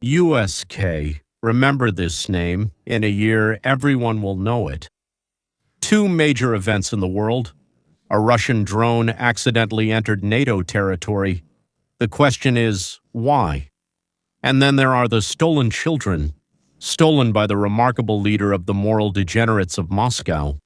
USK. Remember this name. In a year, everyone will know it. Two major events in the world. A Russian drone accidentally entered NATO territory. The question is, why? And then there are the stolen children, stolen by the remarkable leader of the moral degenerates of Moscow.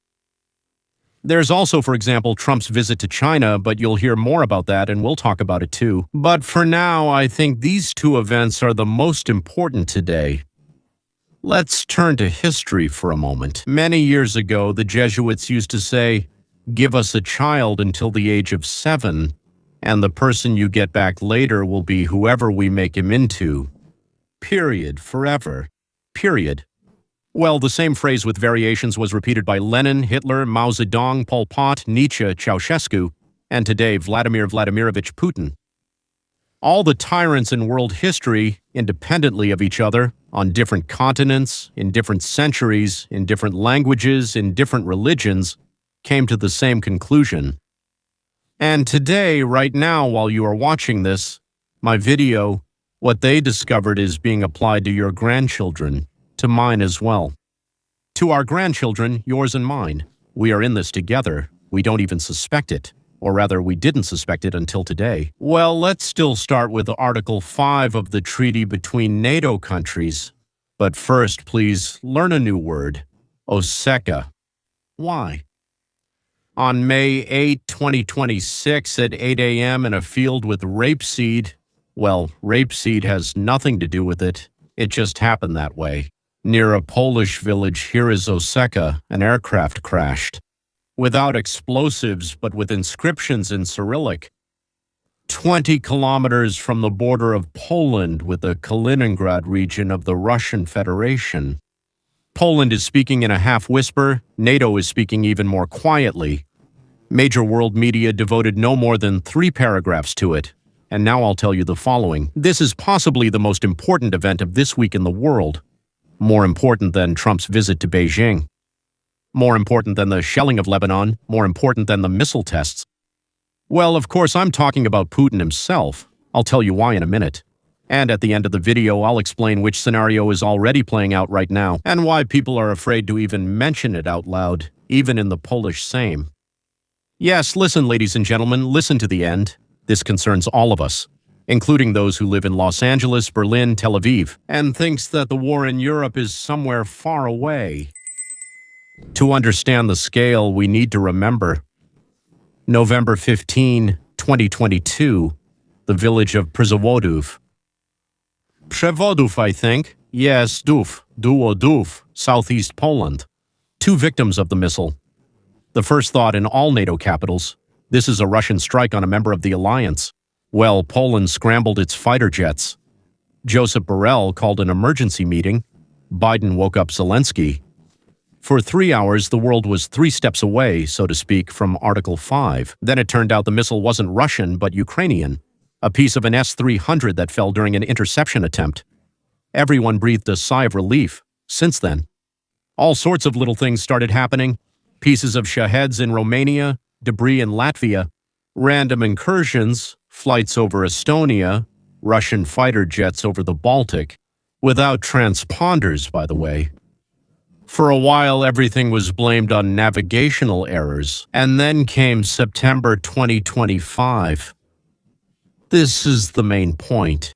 There's also, for example, Trump's visit to China, but you'll hear more about that and we'll talk about it too. But for now, I think these two events are the most important today. Let's turn to history for a moment. Many years ago, the Jesuits used to say, "Give us a child until the age of 7, and the person you get back later will be whoever we make him into. Period. Forever. Period." Well, the same phrase with variations was repeated by Lenin, Hitler, Mao Zedong, Pol Pot, Nietzsche, Ceausescu, and today Vladimir Vladimirovich Putin. All the tyrants in world history, independently of each other, on different continents, in different centuries, in different languages, in different religions, came to the same conclusion. And today, right now, while you are watching this, my video, what they discovered is being applied to your grandchildren, to mine as well. To our grandchildren, yours and mine. We are in this together. We don't even suspect it. Or rather, we didn't suspect it until today. Well, let's still start with Article 5 of the treaty between NATO countries. But first, please, learn a new word. Oseka. Why? On May 8, 2026 at 8 a.m. in a field with rapeseed, well, rapeseed has nothing to do with it. It just happened that way. Near a Polish village here is Oseka, an aircraft crashed. Without explosives, but with inscriptions in Cyrillic. 20 kilometers from the border of Poland with the Kaliningrad region of the Russian Federation. Poland is speaking in a half-whisper, NATO is speaking even more quietly. Major world media devoted no more than 3 paragraphs to it. And now I'll tell you the following. This is possibly the most important event of this week in the world. More important than Trump's visit to Beijing. More important than the shelling of Lebanon, more important than the missile tests. Well, of course, I'm talking about Putin himself. I'll tell you why in a minute. And at the end of the video, I'll explain which scenario is already playing out right now, and why people are afraid to even mention it out loud, even in the Polish Sejm. Yes, listen, ladies and gentlemen, listen to the end. This concerns all of us, including those who live in Los Angeles, Berlin, Tel Aviv, and thinks that the war in Europe is somewhere far away. To understand the scale, we need to remember November 15, 2022, the village of Przewodów. Przewodów, I think. Yes, Dów, southeast Poland. 2 victims of the missile. The first thought in all NATO capitals, this is a Russian strike on a member of the alliance. Well, Poland scrambled its fighter jets. Joseph Borrell called an emergency meeting. Biden woke up Zelensky. For 3 hours, the world was 3 steps away, so to speak, from Article 5. Then it turned out the missile wasn't Russian, but Ukrainian, a piece of an S-300 that fell during an interception attempt. Everyone breathed a sigh of relief. Since then, all sorts of little things started happening. Pieces of Shaheds in Romania, debris in Latvia, random incursions, flights over Estonia, Russian fighter jets over the Baltic, without transponders, by the way. For a while, everything was blamed on navigational errors, and then came September 2025. This is the main point.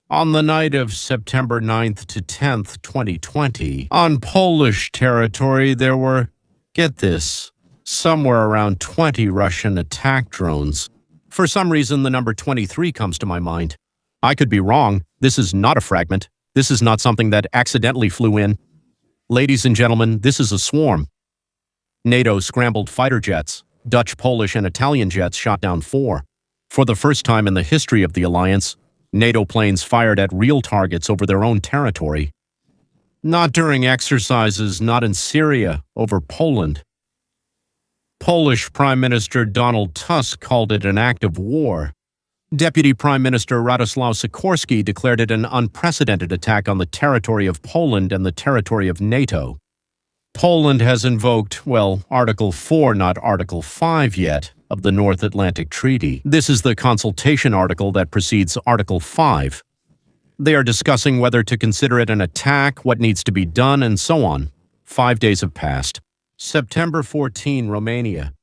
On the night of September 9th to 10th, 2020, on Polish territory, there were, get this, somewhere around 20 Russian attack drones. For some reason, the number 23 comes to my mind. I could be wrong. This is not a fragment. This is not something that accidentally flew in. Ladies and gentlemen, this is a swarm. NATO scrambled fighter jets. Dutch, Polish, and Italian jets shot down 4. For the first time in the history of the alliance, NATO planes fired at real targets over their own territory. Not during exercises, not in Syria, over Poland. Polish Prime Minister Donald Tusk called it an act of war. Deputy Prime Minister Radoslaw Sikorski declared it an unprecedented attack on the territory of Poland and the territory of NATO. Poland has invoked, well, Article 4, not Article 5 yet, of the North Atlantic Treaty. This is the consultation article that precedes Article 5. They are discussing whether to consider it an attack, what needs to be done, and so on. 5 days have passed. September 14, Romania.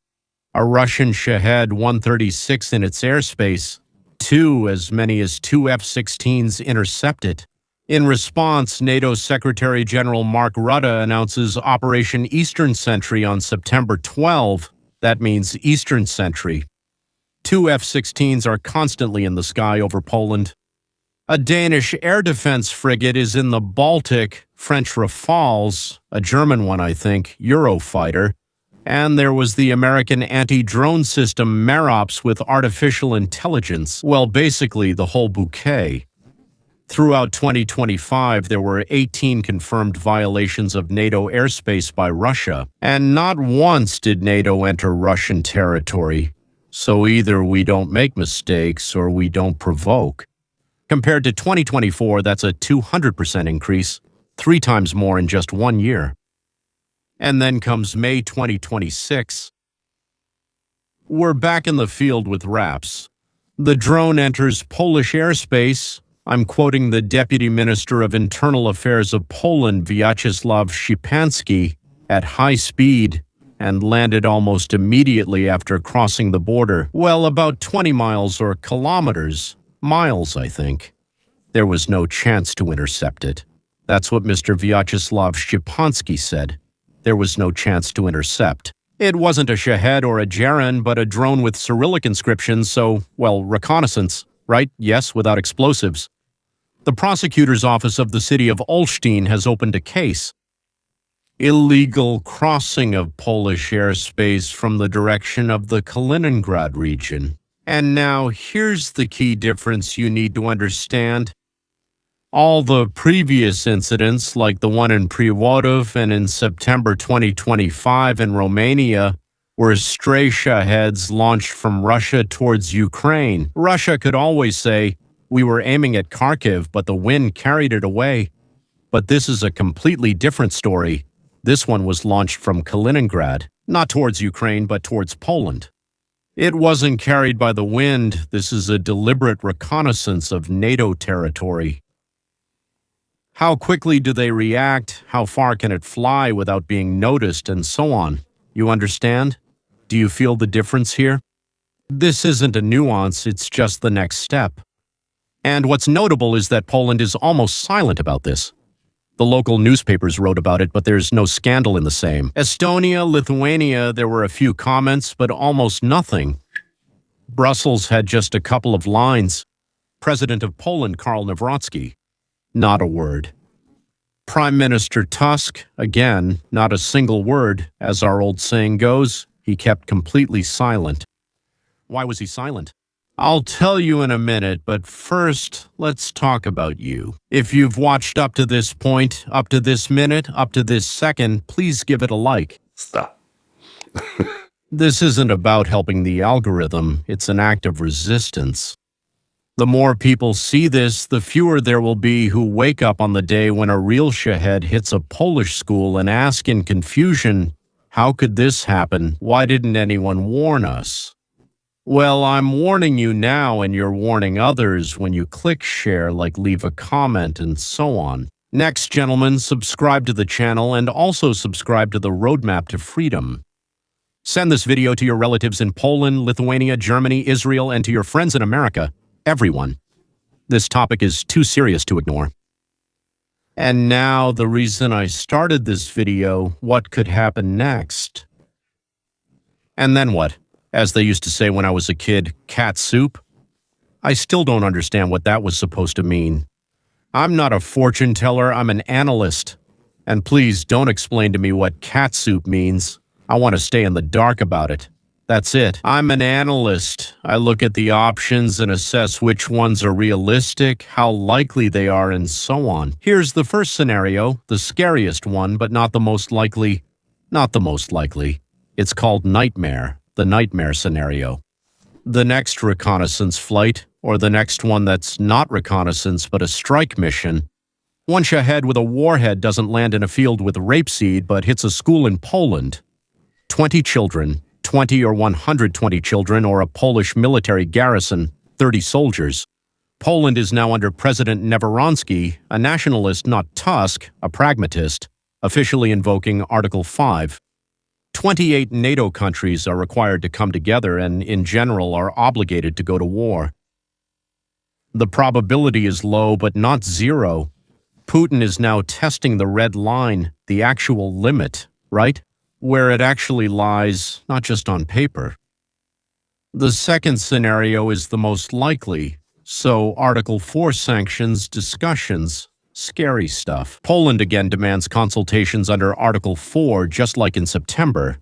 A Russian Shahed 136 in its airspace. As many as two F-16s intercepted. In response, NATO Secretary General Mark Rutte announces Operation Eastern Sentry on September 12. That means Eastern Sentry. Two F-16s are constantly in the sky over Poland. A Danish air defense frigate is in the Baltic, French Rafales, a German one, I think, Eurofighter. And there was the American anti-drone system Merops with artificial intelligence. Well, basically the whole bouquet. Throughout 2025, there were 18 confirmed violations of NATO airspace by Russia. And not once did NATO enter Russian territory. So either we don't make mistakes or we don't provoke. Compared to 2024, that's a 200% increase, 3 times more in just 1 year. And then comes May 2026. We're back in the field with RAPS. The drone enters Polish airspace. I'm quoting the Deputy Minister of Internal Affairs of Poland, Vyacheslav Szczepanski, at high speed and landed almost immediately after crossing the border. Well, about 20 miles or kilometers. Miles, I think. There was no chance to intercept it. That's what Mr. Vyacheslav Szczepanski said. There was no chance to intercept. It wasn't a Shahed or a Jaren, but a drone with Cyrillic inscriptions, so, well, reconnaissance, right? Yes, without explosives. The prosecutor's office of the city of Olsztyn has opened a case. Illegal crossing of Polish airspace from the direction of the Kaliningrad region. And now, here's the key difference you need to understand. All the previous incidents, like the one in Prewodów and in September 2025 in Romania, were stray Shaheds launched from Russia towards Ukraine. Russia could always say, we were aiming at Kharkiv, but the wind carried it away. But this is a completely different story. This one was launched from Kaliningrad, not towards Ukraine, but towards Poland. It wasn't carried by the wind. This is a deliberate reconnaissance of NATO territory. How quickly do they react? How far can it fly without being noticed, and so on? You understand? Do you feel the difference here? This isn't a nuance, it's just the next step. And what's notable is that Poland is almost silent about this. The local newspapers wrote about it, but there's no scandal in the same. Estonia, Lithuania, there were a few comments, but almost nothing. Brussels had just a couple of lines. President of Poland, Karl Nawrocki, not a word. Prime Minister Tusk, again, not a single word. As our old saying goes, he kept completely silent. Why was he silent? I'll tell you in a minute, but first, let's talk about you. If you've watched up to this point, up to this minute, up to this second, please give it a like. Stop. This isn't about helping the algorithm, it's an act of resistance. The more people see this, the fewer there will be who wake up on the day when a real Shahed hits a Polish school and ask in confusion, how could this happen? Why didn't anyone warn us? Well, I'm warning you now, and you're warning others when you click share, like leave a comment, and so on. Next, gentlemen, subscribe to the channel and also subscribe to the Roadmap to Freedom. Send this video to your relatives in Poland, Lithuania, Germany, Israel, and to your friends in America. Everyone. This topic is too serious to ignore. And now, the reason I started this video, what could happen next? And then what? As they used to say when I was a kid, cat soup? I still don't understand what that was supposed to mean. I'm not a fortune teller, I'm an analyst. And please don't explain to me what cat soup means. I want to stay in the dark about it. That's it. I'm an analyst. I look at the options and assess which ones are realistic, how likely they are, and so on. Here's the first scenario, the scariest one, but not the most likely. Not the most likely. It's called nightmare. The nightmare scenario. The next reconnaissance flight, or the next one that's not reconnaissance but a strike mission. One Shahed with a warhead doesn't land in a field with rapeseed but hits a school in Poland. 20 children, 20 or 120 children, or a Polish military garrison, 30 soldiers. Poland is now under President Nawrocki, a nationalist, not Tusk, a pragmatist, officially invoking Article 5. 28 NATO countries are required to come together and, in general, are obligated to go to war. The probability is low, but not zero. Putin is now testing the red line, the actual limit, right? Where it actually lies, not just on paper. The second scenario is the most likely, so Article 4 sanctions, discussions, scary stuff. Poland again demands consultations under Article 4, just like in September.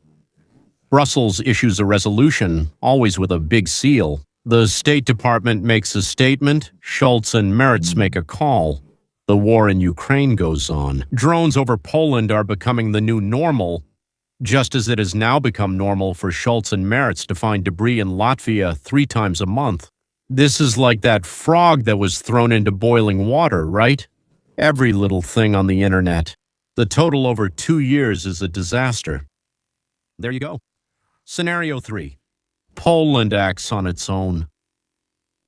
Brussels issues a resolution, always with a big seal. The State Department makes a statement, Scholz and Merz make a call. The war in Ukraine goes on. Drones over Poland are becoming the new normal, just as it has now become normal for Scholz and Merz to find debris in Latvia 3 times a month. This is like that frog that was thrown into boiling water, right? Every little thing on the internet. The total over 2 years is a disaster. There you go. Scenario 3. Poland acts on its own.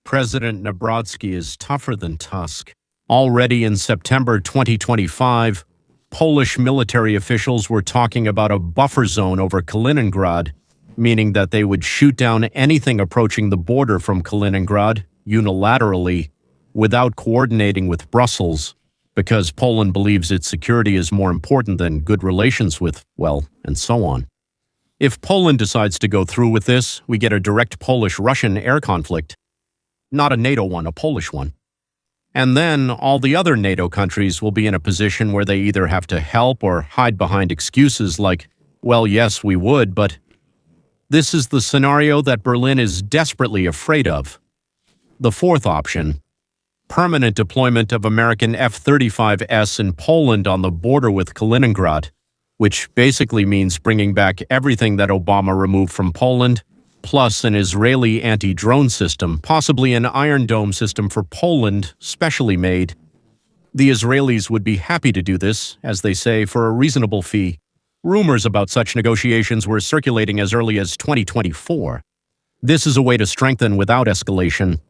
President Nawrocki is tougher than Tusk. Already in September 2025, Polish military officials were talking about a buffer zone over Kaliningrad, meaning that they would shoot down anything approaching the border from Kaliningrad unilaterally without coordinating with Brussels, because Poland believes its security is more important than good relations with, well, and so on. If Poland decides to go through with this, we get a direct Polish-Russian air conflict. Not a NATO one, a Polish one. And then all the other NATO countries will be in a position where they either have to help or hide behind excuses like, well, yes, we would, but this is the scenario that Berlin is desperately afraid of. The fourth option, permanent deployment of American F-35s in Poland on the border with Kaliningrad, which basically means bringing back everything that Obama removed from Poland, plus an Israeli anti-drone system, possibly an Iron Dome system for Poland, specially made. The Israelis would be happy to do this, as they say, for a reasonable fee. Rumors about such negotiations were circulating as early as 2024. This is a way to strengthen without escalation.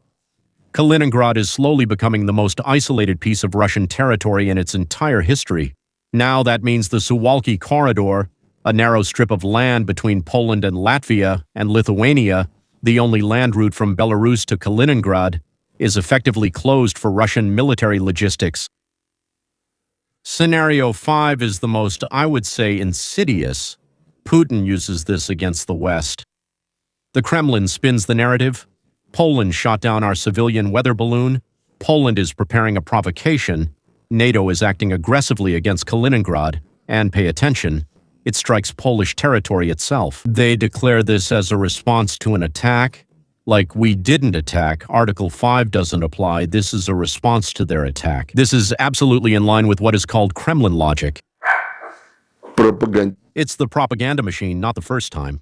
Kaliningrad is slowly becoming the most isolated piece of Russian territory in its entire history. Now that means the Suwalki Corridor, a narrow strip of land between Poland and Latvia and Lithuania, the only land route from Belarus to Kaliningrad, is effectively closed for Russian military logistics. Scenario 5 is the most, I would say, insidious. Putin uses this against the West. The Kremlin spins the narrative. Poland shot down our civilian weather balloon. Poland is preparing a provocation. NATO is acting aggressively against Kaliningrad. And pay attention, it strikes Polish territory itself. They declare this as a response to an attack. Like, we didn't attack, Article 5 doesn't apply, this is a response to their attack. This is absolutely in line with what is called Kremlin logic. It's the propaganda machine, not the first time.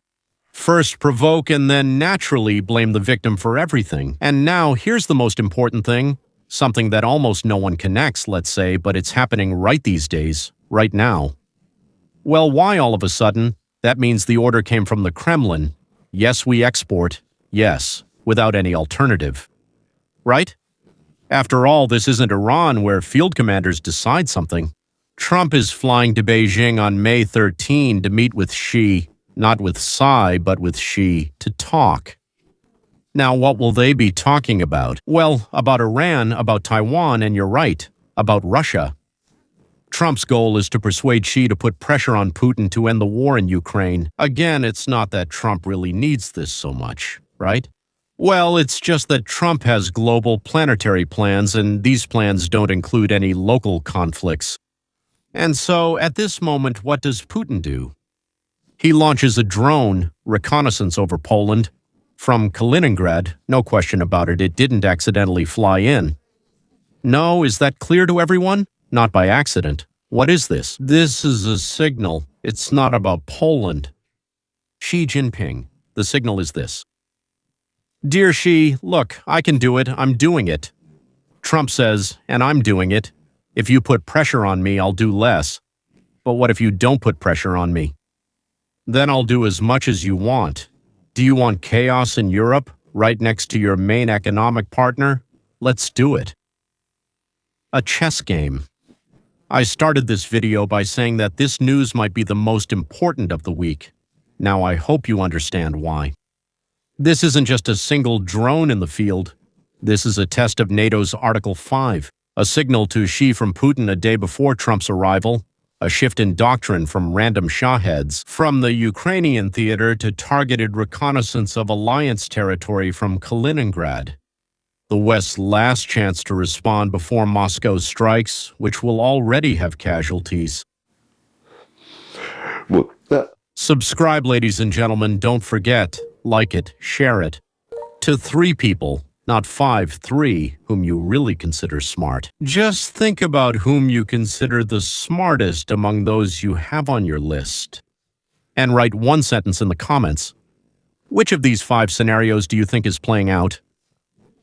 First provoke and then naturally blame the victim for everything. And now, here's the most important thing, something that almost no one connects, let's say, but it's happening right these days, right now. Well, why all of a sudden? That means the order came from the Kremlin. Yes, we export. Yes, without any alternative. Right? After all, this isn't Iran where field commanders decide something. Trump is flying to Beijing on May 13 to meet with Xi, not with Tsai, but with Xi, to talk. Now, what will they be talking about? Well, about Iran, about Taiwan, and you're right, about Russia. Trump's goal is to persuade Xi to put pressure on Putin to end the war in Ukraine. Again, it's not that Trump really needs this so much, right? Well, it's just that Trump has global planetary plans, and these plans don't include any local conflicts. And so, at this moment, what does Putin do? He launches a drone reconnaissance over Poland. From Kaliningrad, no question about it, it didn't accidentally fly in. No, is that clear to everyone? Not by accident. What is this? This is a signal. It's not about Poland. Xi Jinping. The signal is this. Dear Xi, look, I can do it. I'm doing it. Trump says, and I'm doing it. If you put pressure on me, I'll do less. But what if you don't put pressure on me? Then I'll do as much as you want. Do you want chaos in Europe, right next to your main economic partner? Let's do it. A chess game. I started this video by saying that this news might be the most important of the week. Now I hope you understand why. This isn't just a single drone in the field. This is a test of NATO's Article 5, a signal to Xi from Putin a day before Trump's arrival, a shift in doctrine from random shahheads, from the Ukrainian theater to targeted reconnaissance of alliance territory from Kaliningrad. The West's last chance to respond before Moscow strikes, which will already have casualties. Subscribe, ladies and gentlemen. Don't forget, like it, share it. To 3 people, not 5, 3, whom you really consider smart. Just think about whom you consider the smartest among those you have on your list. And write 1 sentence in the comments. Which of these 5 scenarios do you think is playing out?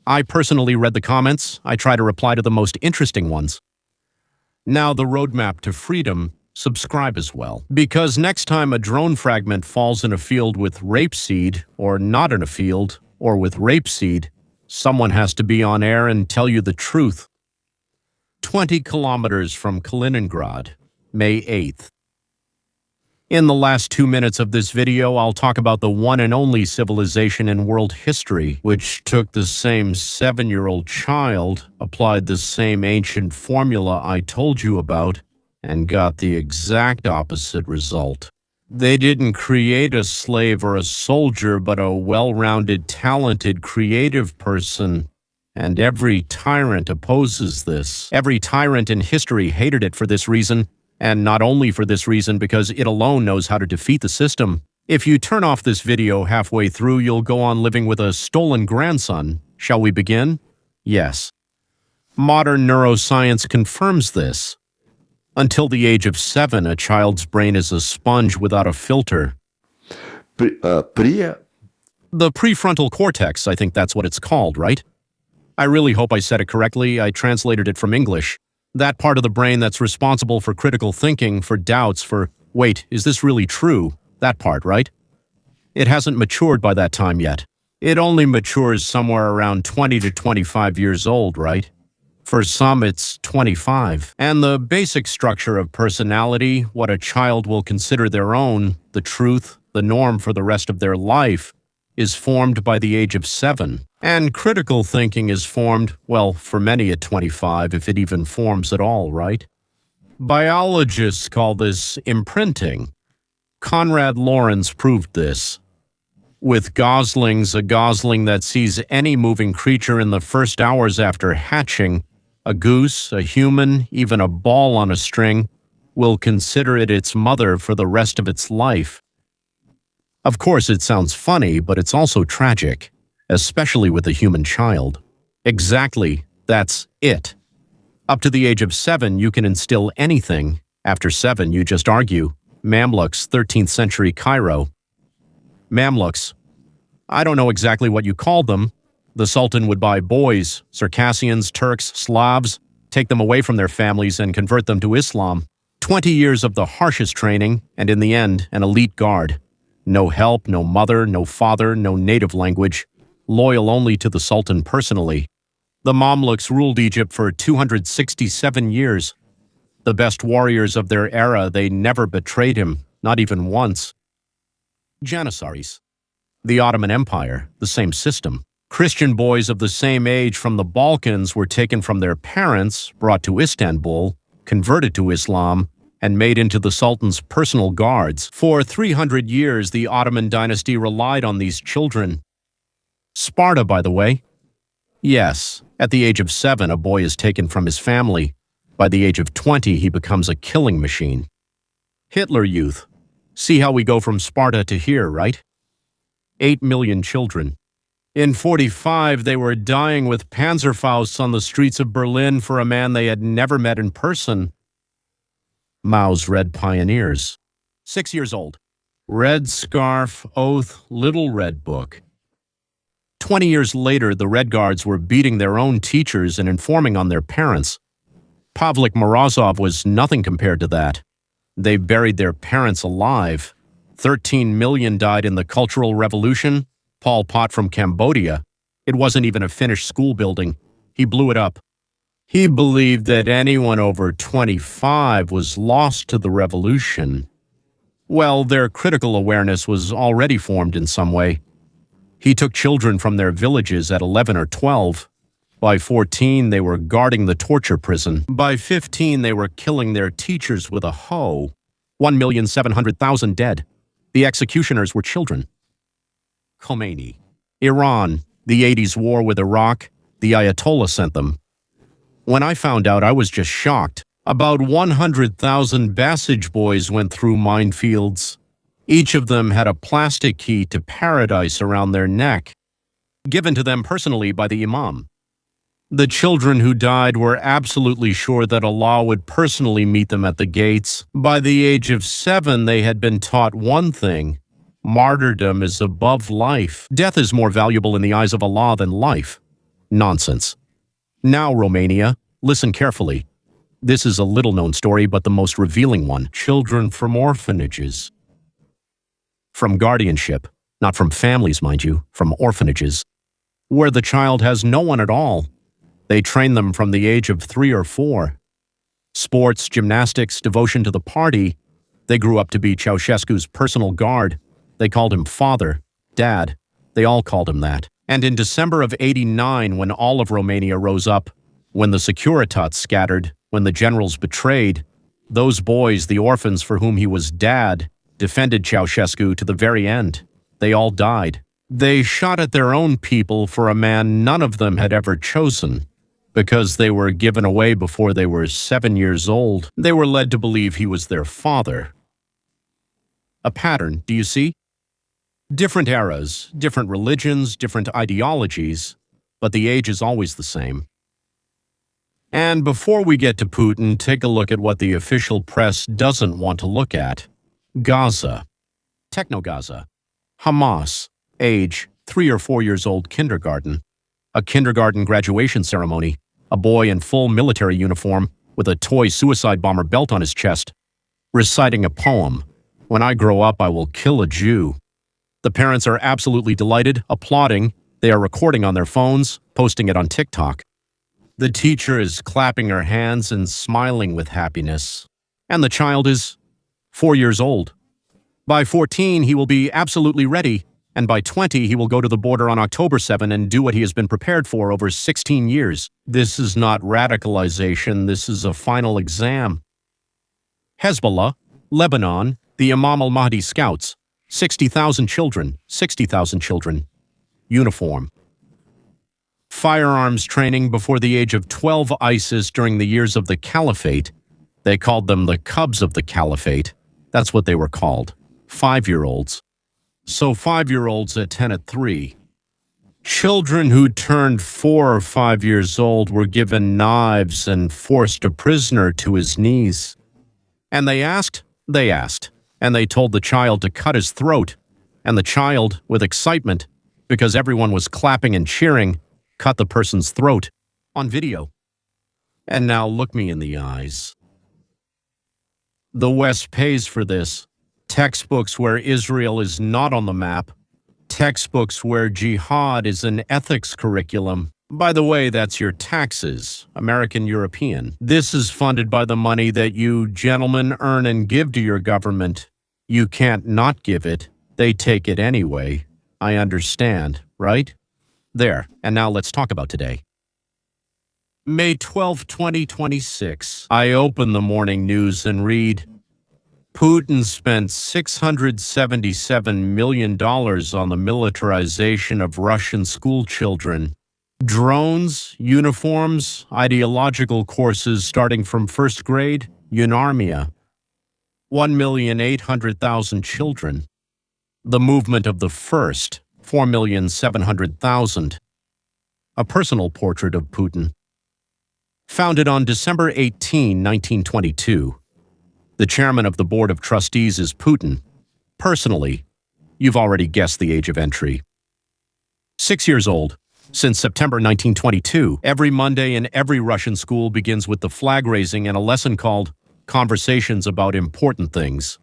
I personally read the comments. I try to reply to the most interesting ones. Now the roadmap to freedom. Subscribe as well. Because next time a drone fragment falls in a field with rapeseed, or not in a field, or with rapeseed, someone has to be on air and tell you the truth. 20 kilometers from Kaliningrad, May 8th. In the last 2 minutes of this video, I'll talk about the one and only civilization in world history, which took the same 7-year-old child, applied the same ancient formula I told you about, and got the exact opposite result. They didn't create a slave or a soldier, but a well-rounded, talented, creative person. And every tyrant opposes this. Every tyrant in history hated it for this reason, and not only for this reason, because it alone knows how to defeat the system. If you turn off this video halfway through, you'll go on living with a stolen grandson. Shall we begin? Yes. Modern neuroscience confirms this. Until the age of 7, a child's brain is a sponge without a filter. The prefrontal cortex, I think that's what it's called, right? I really hope I said it correctly. I translated it from English. That part of the brain that's responsible for critical thinking, for doubts, for, wait, is this really true? That part, right? It hasn't matured by that time yet. It only matures somewhere around 20 to 25 years old, right? For some, it's 25. And the basic structure of personality, what a child will consider their own, the truth, the norm for the rest of their life, is formed by the age of 7. And critical thinking is formed, well, for many at 25, if it even forms at all, right? Biologists call this imprinting. Konrad Lorenz proved this. With goslings, a gosling that sees any moving creature in the first hours after hatching, a goose, a human, even a ball on a string, will consider it its mother for the rest of its life. Of course, it sounds funny, but it's also tragic, especially with a human child. Exactly, that's it. Up to the age of 7, you can instill anything. After 7, you just argue. Mamluks, 13th century Cairo. Mamluks. I don't know exactly what you called them. The Sultan would buy boys, Circassians, Turks, Slavs, take them away from their families and convert them to Islam. 20 years of the harshest training, and in the end, an elite guard. No help, no mother, no father, no native language. Loyal only to the Sultan personally. The Mamluks ruled Egypt for 267 years. The best warriors of their era, they never betrayed him, not even once. Janissaries. The Ottoman Empire, the same system. Christian boys of the same age from the Balkans were taken from their parents, brought to Istanbul, converted to Islam, and made into the Sultan's personal guards. For 300 years, the Ottoman dynasty relied on these children. Sparta, by the way. Yes, at the age of 7, a boy is taken from his family. By the age of 20, he becomes a killing machine. Hitler Youth. See how we go from Sparta to here, right? 8 million children. In 45, they were dying with Panzerfausts on the streets of Berlin for a man they had never met in person. Mao's Red Pioneers. 6 years old. Red Scarf, Oath, Little Red Book. 20 years later, the Red Guards were beating their own teachers and informing on their parents. Pavlik Morozov was nothing compared to that. They buried their parents alive. 13 million died in the Cultural Revolution. Pol Pot from Cambodia. It wasn't even a finished school building. He blew it up. He believed that anyone over 25 was lost to the revolution. Well, their critical awareness was already formed in some way. He took children from their villages at 11 or 12. By 14, they were guarding the torture prison. By 15, they were killing their teachers with a hoe. 1,700,000 dead. The executioners were children. Khomeini. Iran. The 80s war with Iraq. The Ayatollah sent them. When I found out, I was just shocked. About 100,000 Basij boys went through minefields. Each of them had a plastic key to paradise around their neck, given to them personally by the Imam. The children who died were absolutely sure that Allah would personally meet them at the gates. By the age of 7, they had been taught one thing: martyrdom is above life. Death is more valuable in the eyes of Allah than life. Nonsense. Now, Romania, listen carefully. This is a little-known story, but the most revealing one. Children from orphanages. From guardianship, not from families, mind you, from orphanages, where the child has no one at all. They train them from the age of 3 or 4. Sports, gymnastics, devotion to the party. They grew up to be Ceausescu's personal guard. They called him father, dad. They all called him that. And in December of '89, when all of Romania rose up, when the Securitats scattered, when the generals betrayed, those boys, the orphans for whom he was dad, defended Ceausescu to the very end. They all died. They shot at their own people for a man none of them had ever chosen. Because they were given away before they were 7 years old, they were led to believe he was their father. A pattern, do you see? Different eras, different religions, different ideologies, but the age is always the same. And before we get to Putin, take a look at what the official press doesn't want to look at. Gaza. Techno-Gaza. Hamas. Age, 3 or 4 years old kindergarten. A kindergarten graduation ceremony. A boy in full military uniform with a toy suicide bomber belt on his chest, reciting a poem. When I grow up, I will kill a Jew. The parents are absolutely delighted, applauding. They are recording on their phones, posting it on TikTok. The teacher is clapping her hands and smiling with happiness. And the child is 4 years old. By 14, he will be absolutely ready. And by 20, he will go to the border on October 7 and do what he has been prepared for over 16 years. This is not radicalization. This is a final exam. Hezbollah, Lebanon, the Imam al-Mahdi Scouts. 60,000 children. 60,000 children. Uniform. Firearms training before the age of 12 ISIS during the years of the Caliphate. They called them the Cubs of the Caliphate. That's what they were called. 5-year-olds. So 5-year-olds at 10 at 3. Children who turned 4 or 5 years old were given knives and forced a prisoner to his knees. And they asked, and they told the child to cut his throat. And the child, with excitement, because everyone was clapping and cheering, cut the person's throat on video. And now look me in the eyes. The West pays for this. Textbooks where Israel is not on the map. Textbooks where jihad is an ethics curriculum. By the way, that's your taxes, American European. This is funded by the money that you gentlemen earn and give to your government. You can't not give it. They take it anyway. I understand, right? There, and now let's talk about today. May 12, 2026. I open the morning news and read, Putin spent $677 million on the militarization of Russian school children. Drones, uniforms, ideological courses starting from first grade, UNARMIA. 1,800,000 children. The movement of the first, 4,700,000. A personal portrait of Putin. Founded on December 18, 1922. The chairman of the board of trustees is Putin. Personally, you've already guessed the age of entry. 6 years old. Since September 1922, every Monday in every Russian school begins with the flag raising and a lesson called Conversations about Important Things.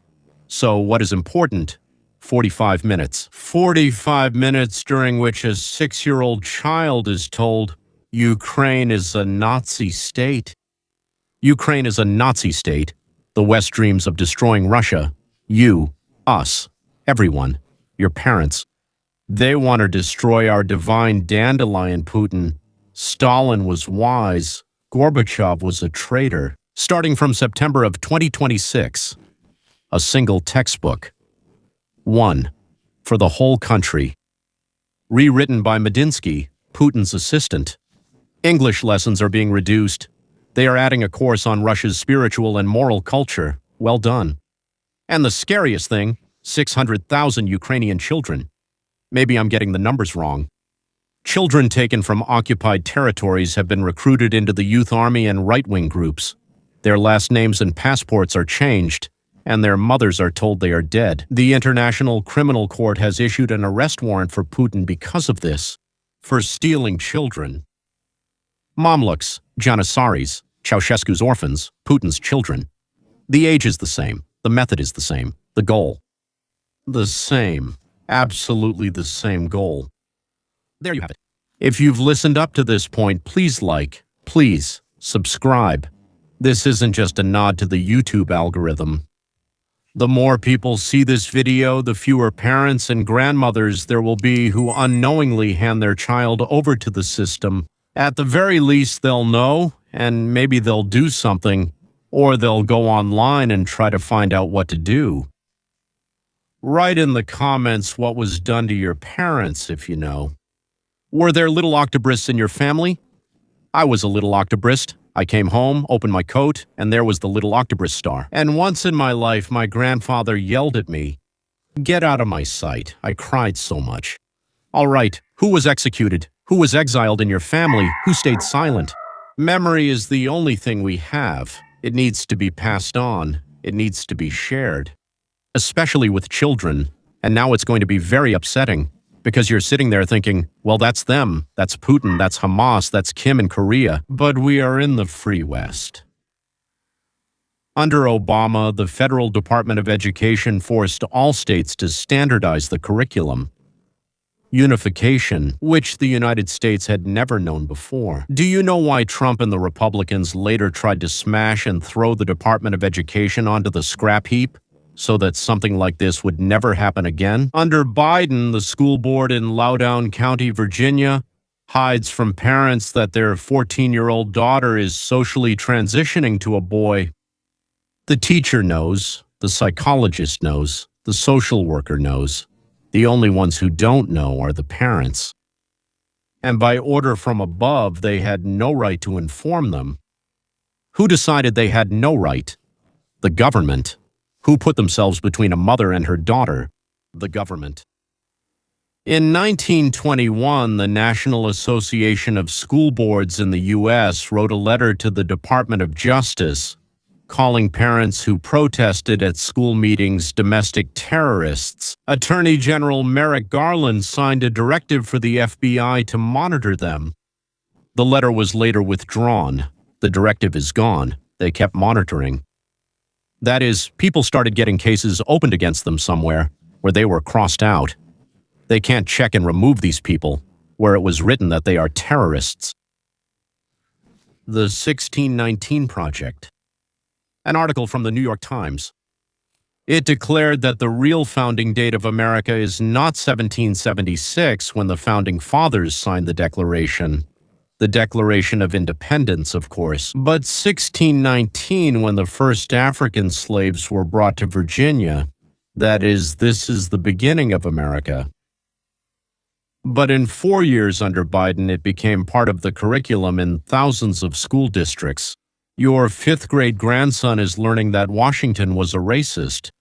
So what is important? 45 minutes. 45 minutes during which a 6-year-old child is told, Ukraine is a Nazi state. Ukraine is a Nazi state. The West dreams of destroying Russia. You, us, everyone, your parents. They want to destroy our divine dandelion, Putin. Stalin was wise. Gorbachev was a traitor. Starting from September of 2026, a single textbook. 1. For the whole country. Rewritten by Medinsky, Putin's assistant. English lessons are being reduced. They are adding a course on Russia's spiritual and moral culture. Well done. And the scariest thing, 600,000 Ukrainian children. Maybe I'm getting the numbers wrong. Children taken from occupied territories have been recruited into the youth army and right-wing groups. Their last names and passports are changed, and their mothers are told they are dead. The International Criminal Court has issued an arrest warrant for Putin because of this, for stealing children. Mamluks, Janissaries, Ceausescu's orphans, Putin's children. The age is the same, the method is the same, the goal. The same, absolutely the same goal. There you have it. If you've listened up to this point, please like, please subscribe. This isn't just a nod to the YouTube algorithm. The more people see this video, the fewer parents and grandmothers there will be who unknowingly hand their child over to the system. At the very least, they'll know, and maybe they'll do something, or they'll go online and try to find out what to do. Write in the comments what was done to your parents, if you know. Were there little octobrists in your family? I was a little octobrist. I came home, opened my coat, and there was the little octobrist star. And once in my life, my grandfather yelled at me, "Get out of my sight." I cried so much. All right, who was executed? Who was exiled in your family? Who stayed silent? Memory is the only thing we have. It needs to be passed on. It needs to be shared. Especially with children. And now it's going to be very upsetting. Because you're sitting there thinking, well, that's them, that's Putin, that's Hamas, that's Kim in Korea, but we are in the free West. Under Obama, the Federal Department of Education forced all states to standardize the curriculum. Unification, which the United States had never known before. Do you know why Trump and the Republicans later tried to smash and throw the Department of Education onto the scrap heap? So that something like this would never happen again? Under Biden, the school board in Loudoun County, Virginia, hides from parents that their 14-year-old daughter is socially transitioning to a boy. The teacher knows, the psychologist knows, the social worker knows. The only ones who don't know are the parents. And by order from above, they had no right to inform them. Who decided they had no right? The government. Who put themselves between a mother and her daughter? The government. In 1921, the National Association of School Boards in the U.S. wrote a letter to the Department of Justice, calling parents who protested at school meetings domestic terrorists. Attorney General Merrick Garland signed a directive for the FBI to monitor them. The letter was later withdrawn. The directive is gone. They kept monitoring. That is, people started getting cases opened against them somewhere, where they were crossed out. They can't check and remove these people, where it was written that they are terrorists. The 1619 Project. An article from the New York Times. It declared that the real founding date of America is not 1776, when the Founding Fathers signed the Declaration. The Declaration of Independence, of course, but 1619, when the first African slaves were brought to Virginia. That is, this is the beginning of America. But in 4 years under Biden, it became part of the curriculum in thousands of school districts. Your fifth-grade grandson is learning that Washington was a racist,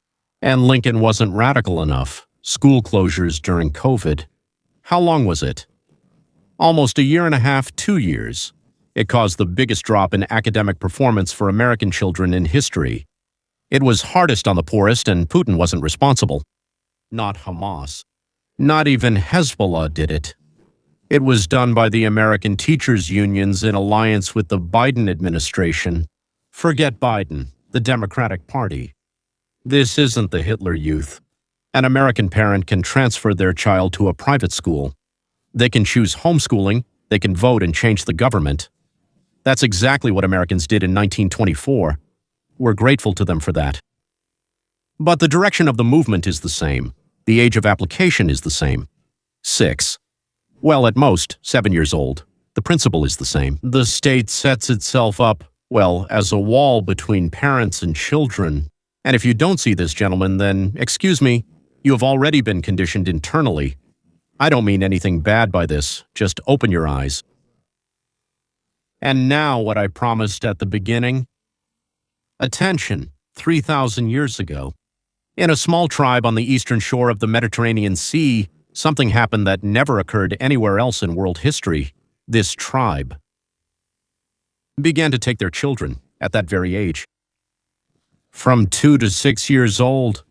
and Lincoln wasn't radical enough. School closures during COVID. How long was it? Almost a year and a half, 2 years. It caused the biggest drop in academic performance for American children in history. It was hardest on the poorest, and Putin wasn't responsible. Not Hamas. Not even Hezbollah did it. It was done by the American teachers' unions in alliance with the Biden administration. Forget Biden, the Democratic Party. This isn't the Hitler Youth. An American parent can transfer their child to a private school. They can choose homeschooling, They can vote and change the government. That's exactly what Americans did in 1924. We're grateful to them for that. But the direction of the movement is the same. The age of application is the same. 6. Well, at most, 7 years old. The principle is the same. The state sets itself up, well, as a wall between parents and children. And if you don't see this, gentlemen, then, excuse me, you have already been conditioned internally. I don't mean anything bad by this. Just open your eyes. And now what I promised at the beginning. Attention, 3,000 years ago. In a small tribe on the eastern shore of the Mediterranean Sea, something happened that never occurred anywhere else in world history. This tribe began to take their children at that very age, from 2 to 6 years old,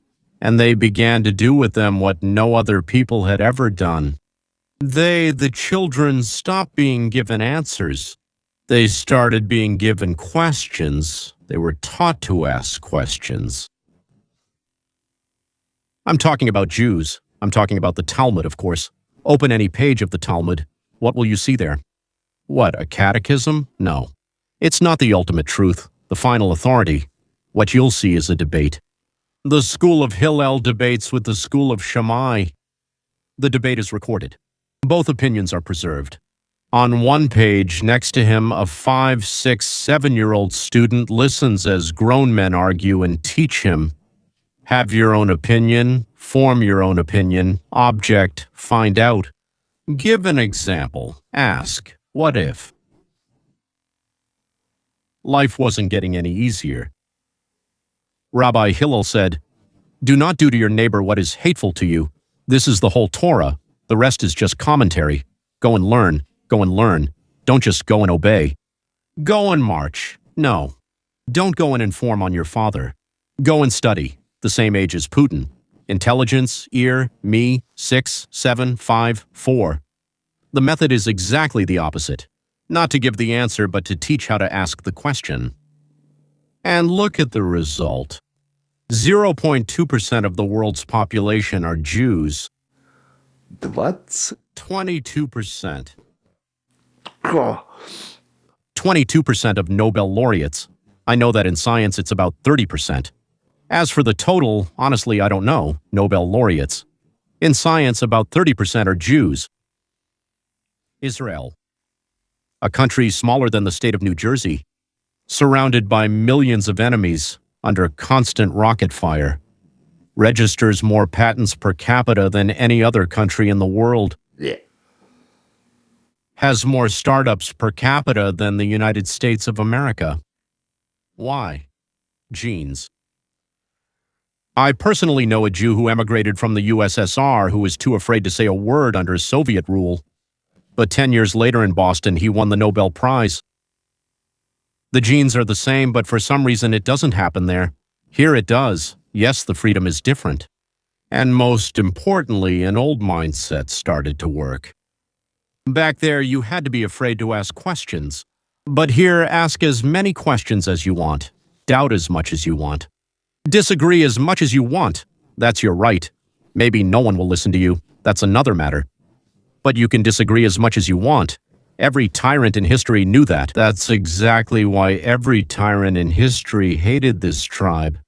and they began to do with them what no other people had ever done. The children, stopped being given answers. They started being given questions. They were taught to ask questions. I'm talking about Jews. I'm talking about the Talmud, of course. Open any page of the Talmud. What will you see there? What, a catechism? No. It's not the ultimate truth, the final authority. What you'll see is a debate. The school of Hillel debates with the school of Shammai. The debate is recorded. Both opinions are preserved. On one page, next to him, a 5, 6, 7-year-old student listens as grown men argue and teach him. Have your own opinion, form your own opinion, object, find out. Give an example. Ask, what if? Life wasn't getting any easier. Rabbi Hillel said, "Do not do to your neighbor what is hateful to you. This is the whole Torah. The rest is just commentary. Go and learn. Go and learn. Don't just go and obey. Go and march. No. Don't go and inform on your father. Go and study. The same age as Putin. Intelligence, ear, me, 6, 7, 5, 4. The method is exactly the opposite. Not to give the answer, but to teach how to ask the question. And look at the result. 0.2% of the world's population are Jews. 22%. 22% of Nobel laureates. I know that in science it's about 30%. As for the total, honestly, I don't know, Nobel laureates. In science, about 30% are Jews. Israel, a country smaller than the state of New Jersey, surrounded by millions of enemies under constant rocket fire, registers more patents per capita than any other country in the world. Yeah. Has more startups per capita than the United States of America. Why? Genes. I personally know a Jew who emigrated from the USSR who was too afraid to say a word under Soviet rule. But 10 years later in Boston, he won the Nobel Prize. The genes are the same, but for some reason it doesn't happen there. Here it does. Yes, the freedom is different. And most importantly, an old mindset started to work. Back there, you had to be afraid to ask questions. But here, ask as many questions as you want. Doubt as much as you want. Disagree as much as you want. That's your right. Maybe no one will listen to you. That's another matter. But you can disagree as much as you want. Every tyrant in history knew that. That's exactly why every tyrant in history hated this tribe.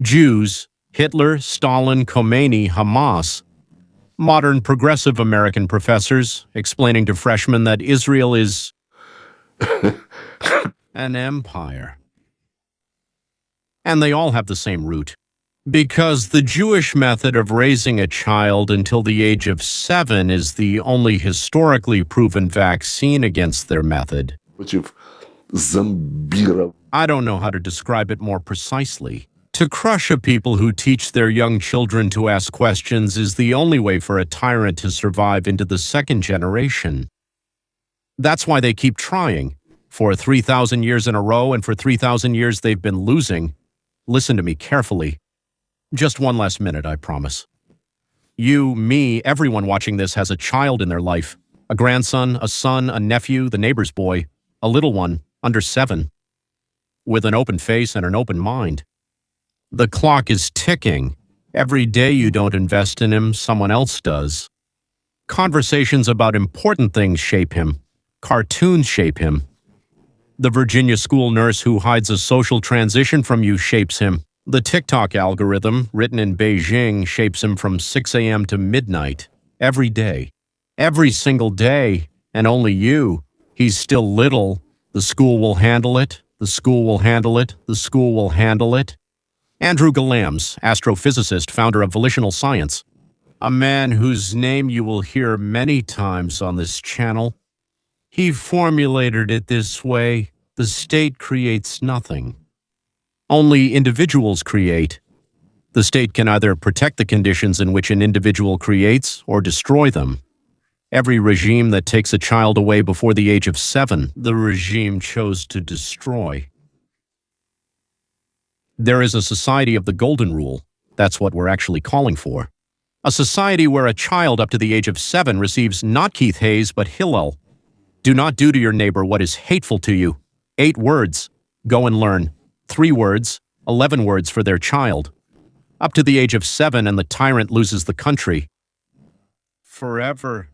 Jews, Hitler, Stalin, Khomeini, Hamas. Modern progressive American professors explaining to freshmen that Israel is an empire. And they all have the same root. Because the Jewish method of raising a child until the age of 7 is the only historically proven vaccine against their method. I don't know how to describe it more precisely. To crush a people who teach their young children to ask questions is the only way for a tyrant to survive into the second generation. That's why they keep trying. For 3,000 years in a row and for 3,000 years they've been losing. Listen to me carefully. Just one last minute, I promise. You, me, everyone watching this has a child in their life. A grandson, a son, a nephew, the neighbor's boy, a little one, under 7. With an open face and an open mind. The clock is ticking. Every day you don't invest in him, someone else does. Conversations about important things shape him. Cartoons shape him. The Virginia school nurse who hides a social transition from you shapes him. The TikTok algorithm, written in Beijing, shapes him from 6 a.m. to midnight, every day. Every single day, and only you. He's still little. The school will handle it. The school will handle it. The school will handle it. Andrew Galams, astrophysicist, founder of Volitional Science. A man whose name you will hear many times on this channel. He formulated it this way: the state creates nothing. Only individuals create. The state can either protect the conditions in which an individual creates or destroy them. Every regime that takes a child away before the age of 7, the regime chose to destroy. There is a society of the golden rule. That's what we're actually calling for. A society where a child up to the age of 7 receives not Keith Hayes, but Hillel. Do not do to your neighbor what is hateful to you. 8 words. Go and learn. 3 words. 11 words for their child. Up to the age of 7, and the tyrant loses the country. Forever.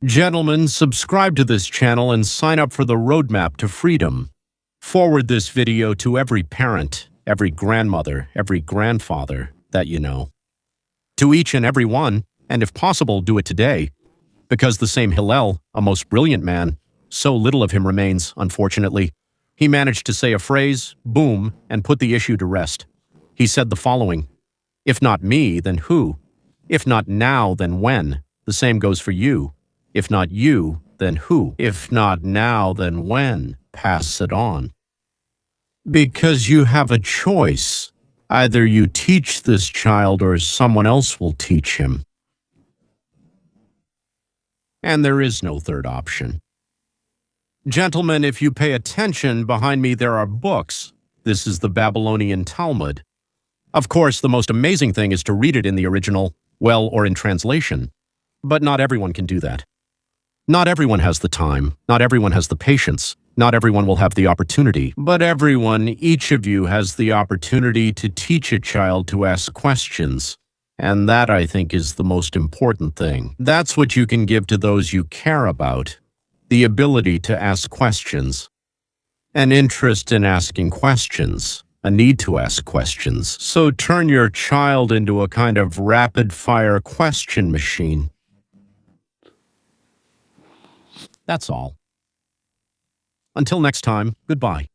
Gentlemen, subscribe to this channel and sign up for the roadmap to freedom. Forward this video to every parent, every grandmother, every grandfather that you know. To each and every one, and if possible, do it today. Because the same Hillel, a most brilliant man, so little of him remains, unfortunately. He managed to say a phrase, boom, and put the issue to rest. He said the following: if not me, then who? If not now, then when? The same goes for you. If not you, then who? If not now, then when? Pass it on. Because you have a choice. Either you teach this child or someone else will teach him. And there is no third option. Gentlemen, if you pay attention, behind me there are books. This is the Babylonian Talmud. Of course, the most amazing thing is to read it in the original, well, or in translation. But not everyone can do that. Not everyone has the time. Not everyone has the patience. Not everyone will have the opportunity. But everyone, each of you, has the opportunity to teach a child to ask questions. And that, I think, is the most important thing. That's what you can give to those you care about. The ability to ask questions. An interest in asking questions. A need to ask questions. So turn your child into a kind of rapid-fire question machine. That's all. Until next time, goodbye.